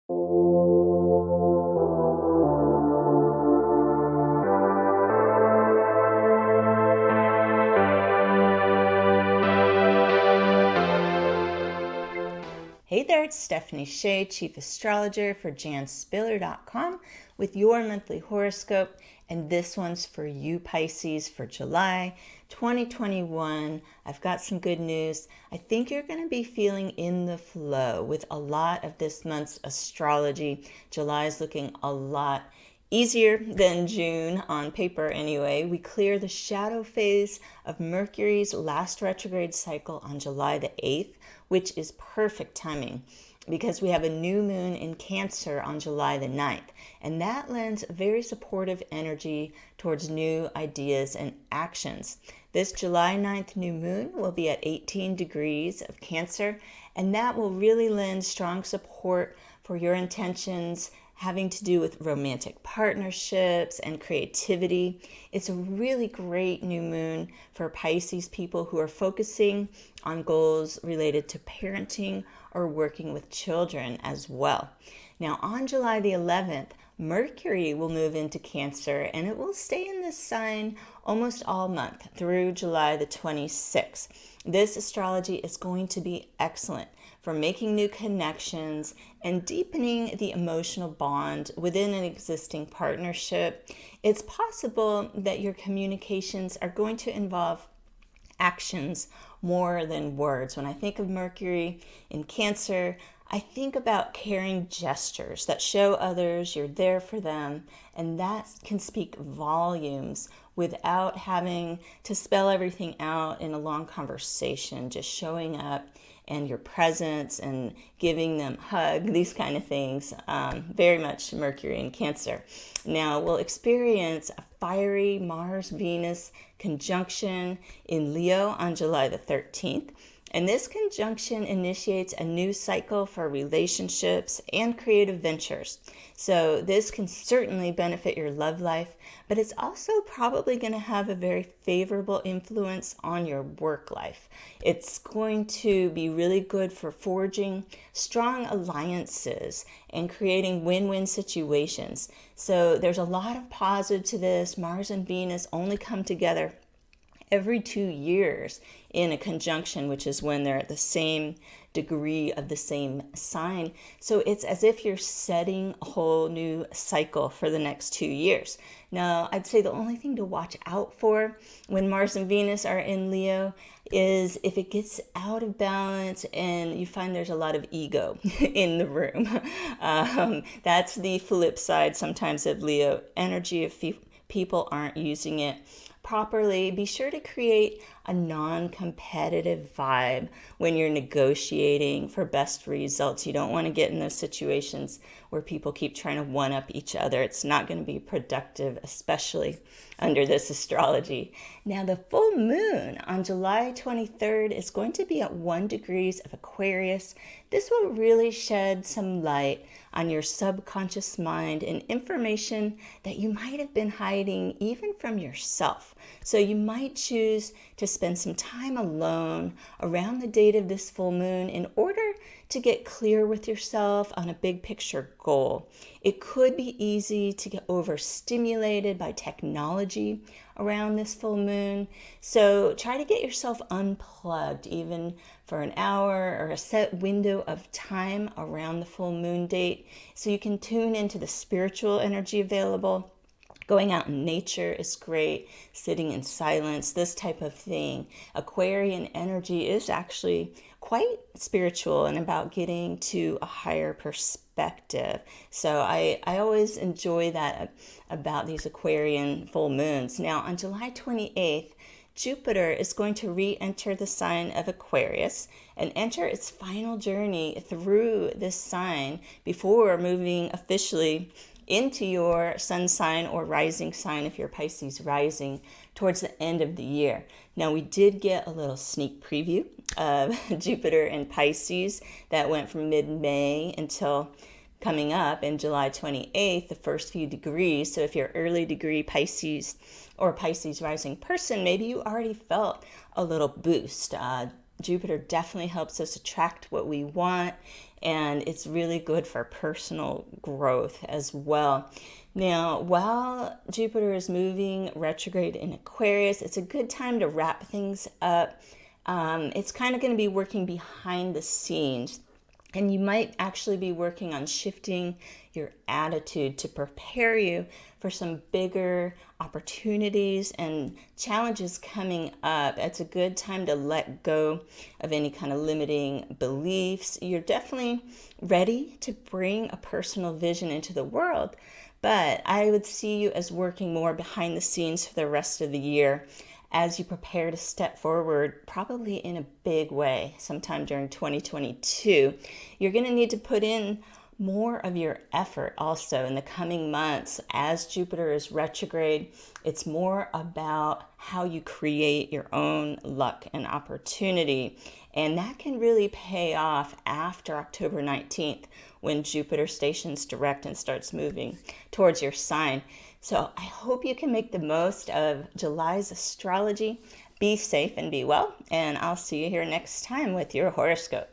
Hey there, it's Stephanie Shea, Chief Astrologer for janspiller.com with your monthly horoscope, and this one's for you Pisces for July 2021. I've got some good news. I think you're going to be feeling in the flow with a lot of this month's astrology. July is looking a lot easier than June on paper anyway. We clear the shadow phase of Mercury's last retrograde cycle on July the 8th, which is perfect timing because we have a new moon in Cancer on July the 9th, and that lends very supportive energy towards new ideas and actions. This July 9th new moon will be at 18 degrees of Cancer, and that will really lend strong support for your intentions having to do with romantic partnerships and creativity. It's a really great new moon for Pisces people who are focusing on goals related to parenting or working with children as well. Now, on July the 11th, Mercury will move into Cancer, and it will stay in this sign almost all month through July the 26th. This astrology is going to be excellent for making new connections and deepening the emotional bond within an existing partnership. It's possible that your communications are going to involve actions more than words. When I think of Mercury in Cancer, I think about caring gestures that show others you're there for them, and that can speak volumes without having to spell everything out in a long conversation. Just showing up and your presence and giving them a hug, these kind of things, very much Mercury in Cancer. Now, we'll experience a fiery Mars-Venus conjunction in Leo on July the 13th. And this conjunction initiates a new cycle for relationships and creative ventures. So this can certainly benefit your love life, but it's also probably going to have a very favorable influence on your work life. It's going to be really good for forging strong alliances and creating win-win situations. So there's a lot of positive to this. Mars and Venus only come together every 2 years in a conjunction, which is when they're at the same degree of the same sign. So it's as if you're setting a whole new cycle for the next 2 years. Now, I'd say the only thing to watch out for when Mars and Venus are in Leo is if it gets out of balance and you find there's a lot of ego in the room. That's the flip side sometimes of Leo energy if people aren't using it properly. Be sure to create a non-competitive vibe when you're negotiating for best results. You don't want to get in those situations where people keep trying to one-up each other. It's not going to be productive, especially under this astrology. Now, the full moon on July 23rd is going to be at 1 degrees of Aquarius. This will really shed some light on your subconscious mind and information that you might have been hiding even from yourself. So you might choose to spend some time alone around the date of this full moon in order to get clear with yourself on a big picture goal. It could be easy to get overstimulated by technology around this full moon. So try to get yourself unplugged even for an hour or a set window of time around the full moon date so you can tune into the spiritual energy available. Going out in nature is great, sitting in silence, this type of thing. Aquarian energy is actually quite spiritual and about getting to a higher perspective. So I always enjoy that about these Aquarian full moons. Now, on July 28th, Jupiter is going to re-enter the sign of Aquarius and enter its final journey through this sign before moving officially into your sun sign or rising sign if you're Pisces rising towards the end of the year. Now, we did get a little sneak preview of Jupiter in Pisces that went from mid-May until coming up in July 28th, the first few degrees. So if you're early degree Pisces or Pisces rising person, maybe you already felt a little boost. Jupiter definitely helps us attract what we want and it's really good for personal growth as well. Now, while Jupiter is moving retrograde in Aquarius, it's a good time to wrap things up. It's kind of going to be working behind the scenes. And you might actually be working on shifting your attitude to prepare you for some bigger opportunities and challenges coming up. It's a good time to let go of any kind of limiting beliefs. You're definitely ready to bring a personal vision into the world, but I would see you as working more behind the scenes for the rest of the year as you prepare to step forward, probably in a big way sometime during 2022. You're going to need to put in more of your effort also in the coming months. As Jupiter is retrograde, it's more about how you create your own luck and opportunity. And that can really pay off after October 19th when Jupiter stations direct and starts moving towards your sign. So I hope you can make the most of July's astrology. Be safe and be well, and I'll see you here next time with your horoscope.